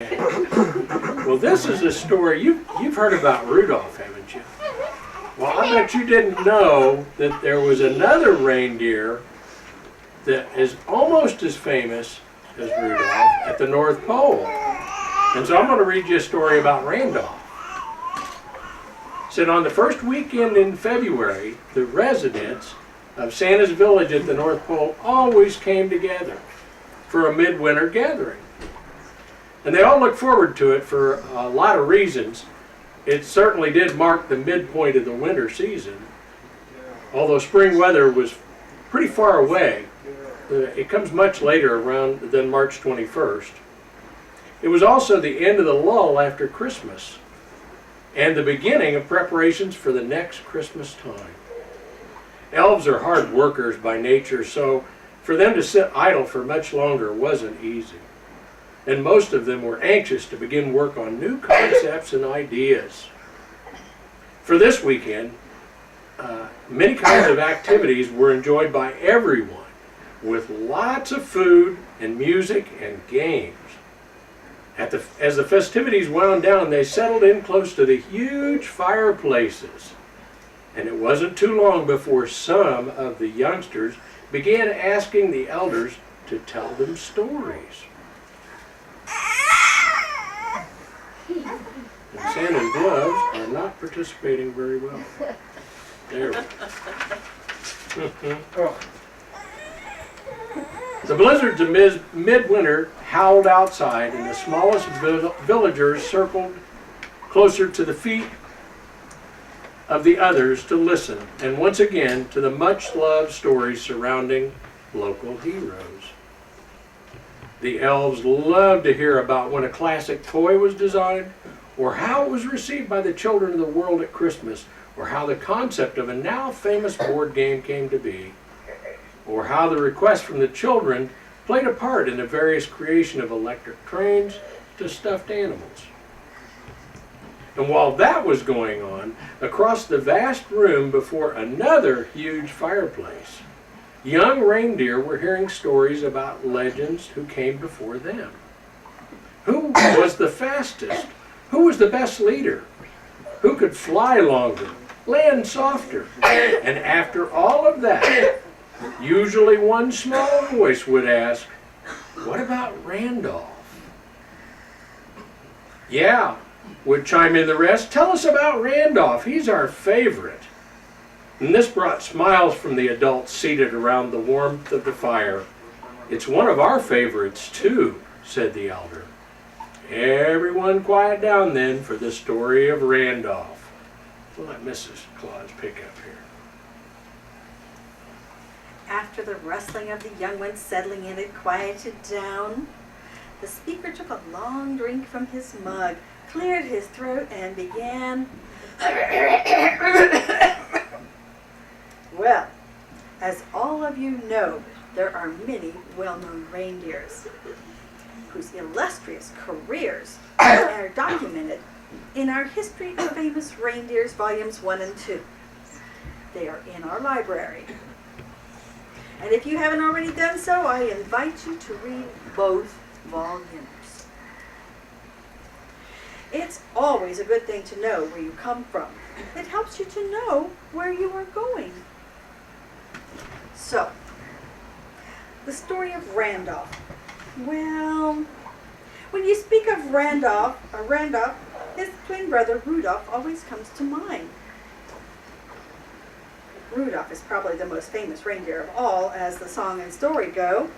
Well, this is a story, you've heard about Rudolph, haven't you? Well, I bet you didn't know that there was another reindeer that is almost as famous as Rudolph at the North Pole. And so I'm going to read you a story about Randolph. It said on the first weekend in February, the residents of Santa's village at the North Pole always came together for a midwinter gathering. And they all looked forward to it for a lot of reasons. It certainly did mark the midpoint of the winter season. Although spring weather was pretty far away, it comes much later around than March 21st. It was also the end of the lull after Christmas and the beginning of preparations for the next Christmas time. Elves are hard workers by nature, so for them to sit idle for much longer wasn't easy. And most of them were anxious to begin work on new concepts and ideas. For this weekend, many kinds of activities were enjoyed by everyone, with lots of food and music and games. As the festivities wound down, they settled in close to the huge fireplaces. And it wasn't too long before some of the youngsters began asking the elders to tell them stories. And Santa's gloves are not participating very well. There we go. The blizzards of midwinter howled outside, and the smallest villagers circled closer to the feet of the others to listen, and once again to the much-loved stories surrounding local heroes. The elves loved to hear about when a classic toy was designed, or how it was received by the children of the world at Christmas, or how the concept of a now famous board game came to be, or how the requests from the children played a part in the various creation of electric trains to stuffed animals. And while that was going on, across the vast room before another huge fireplace, young reindeer were hearing stories about legends who came before them. Who was the fastest? Who was the best leader? Who could fly longer, land softer? And after all of that, usually one small voice would ask, "What about Randolph?" "Yeah," would chime in the rest. "Tell us about Randolph. He's our favorite." And this brought smiles from the adults seated around the warmth of the fire. "It's one of our favorites too," said the elder. Everyone quiet down then for the story of Randolph. We'll let Mrs. Claus pick up here. After the rustling of the young ones settling in had quieted down, the speaker took a long drink from his mug, cleared his throat, and began. Well, as all of you know, there are many well-known reindeers whose illustrious careers are documented in our History of Famous Reindeers, Volumes 1 and 2. They are in our library. And if you haven't already done so, I invite you to read both volumes. It's always a good thing to know where you come from. It helps you to know where you are going. So, the story of Randolph. Well, when you speak of Randolph, his twin brother Rudolph always comes to mind. Rudolph is probably the most famous reindeer of all, as the song and story go.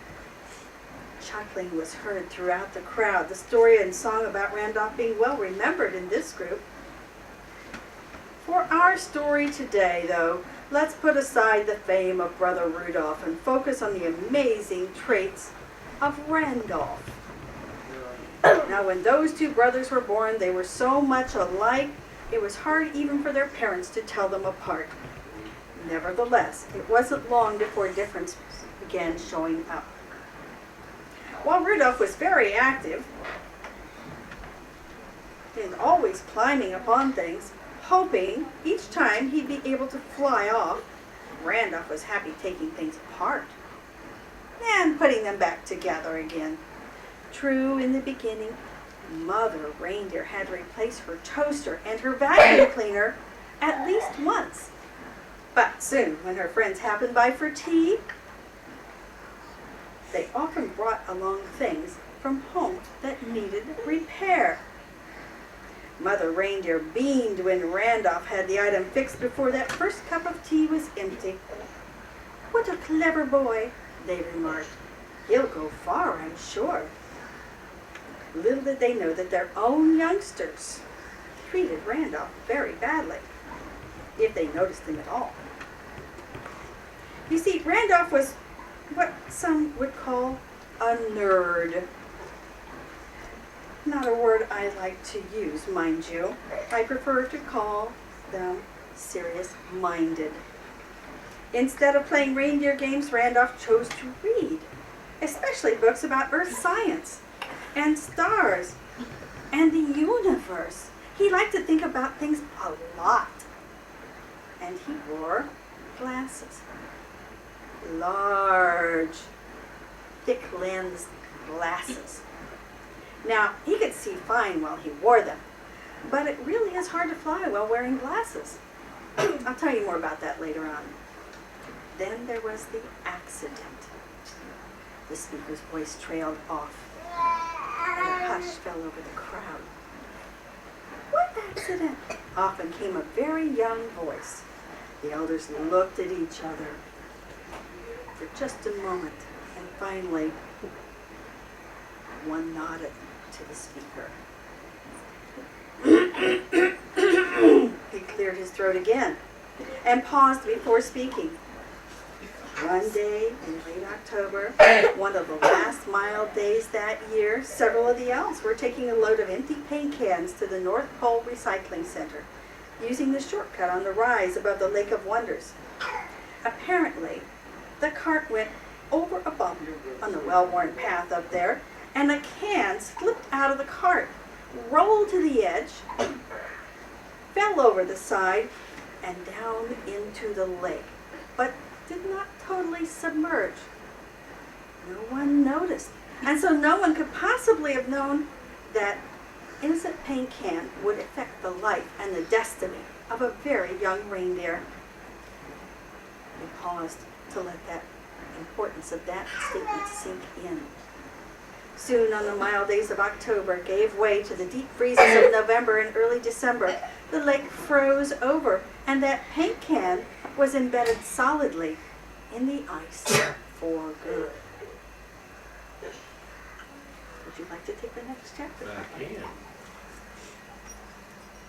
Chuckling was heard throughout the crowd, the story and song about Randolph being well remembered in this group. For our story today, though, let's put aside the fame of Brother Rudolph and focus on the amazing traits of Randolph. Now, when those two brothers were born, they were so much alike, it was hard even for their parents to tell them apart. Nevertheless, it wasn't long before difference began showing up. While Rudolph was very active and always climbing upon things, hoping each time he'd be able to fly off, Randolph was happy taking things apart and putting them back together again. True, in the beginning, Mother Reindeer had to replace her toaster and her vacuum cleaner at least once. But soon, when her friends happened by for tea, they often brought along things from home that needed repair. Mother Reindeer beamed when Randolph had the item fixed before that first cup of tea was empty. "What a clever boy," they remarked. "He'll go far, I'm sure." Little did they know that their own youngsters treated Randolph very badly, if they noticed him at all. You see, Randolph was what some would call a nerd. Not a word I like to use, mind you. I prefer to call them serious-minded. Instead of playing reindeer games, Randolph chose to read, especially books about Earth science and stars and the universe. He liked to think about things a lot. And he wore glasses. Large, thick-lensed glasses. Now, he could see fine while he wore them, but it really is hard to fly while wearing glasses. I'll tell you more about that later on. Then there was the accident. The speaker's voice trailed off, and a hush fell over the crowd. "What accident?" often came a very young voice. The elders looked at each other for just a moment, and finally, one nodded to the speaker. He cleared his throat again and paused before speaking. One day in late October, one of the last mild days that year, several of the elves were taking a load of empty paint cans to the North Pole Recycling Center, using the shortcut on the rise above the Lake of Wonders. Apparently, the cart went over a bump on the well-worn path up there, and a can slipped out of the cart, rolled to the edge, fell over the side, and down into the lake, but did not totally submerge. No one noticed, and so no one could possibly have known that innocent paint can would affect the life and the destiny of a very young reindeer. We paused to let that importance of that statement sink in. Soon, on the mild days of October, gave way to the deep freezes of November and early December. The lake froze over, and that paint can was embedded solidly in the ice for good. Would you like to take the next chapter? I can.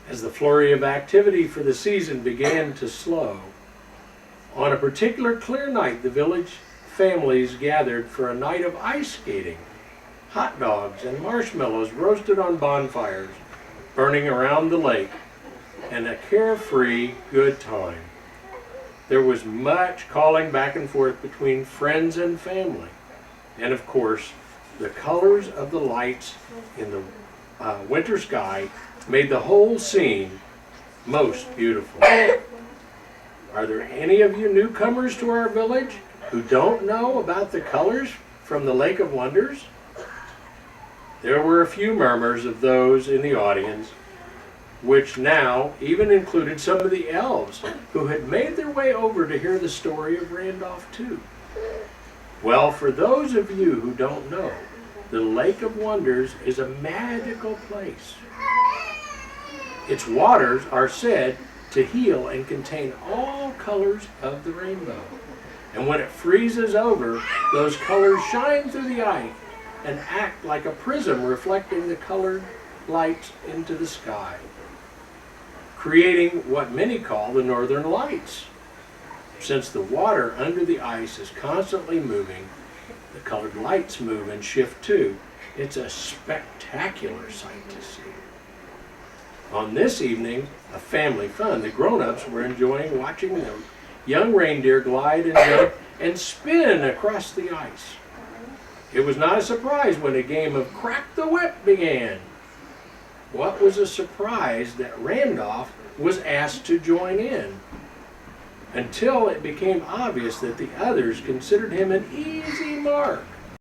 As the flurry of activity for the season began to slow, on a particular clear night, the village families gathered for a night of ice skating. Hot dogs and marshmallows roasted on bonfires, burning around the lake, and a carefree good time. There was much calling back and forth between friends and family. And of course, the colors of the lights in the winter sky made the whole scene most beautiful. Are there any of you newcomers to our village who don't know about the colors from the Lake of Wonders? There were a few murmurs of those in the audience, which now even included some of the elves who had made their way over to hear the story of Randolph too. Well, for those of you who don't know, the Lake of Wonders is a magical place. Its waters are said to heal and contain all colors of the rainbow. And when it freezes over, those colors shine through the ice and act like a prism reflecting the colored lights into the sky, creating what many call the northern lights. Since the water under the ice is constantly moving, the colored lights move and shift too. It's a spectacular sight to see. On this evening of family fun, the grown-ups were enjoying watching the young reindeer glide and jump and spin across the ice. It was not a surprise when a game of Crack the Whip began. What was a surprise that Randolph was asked to join in, until it became obvious that the others considered him an easy mark.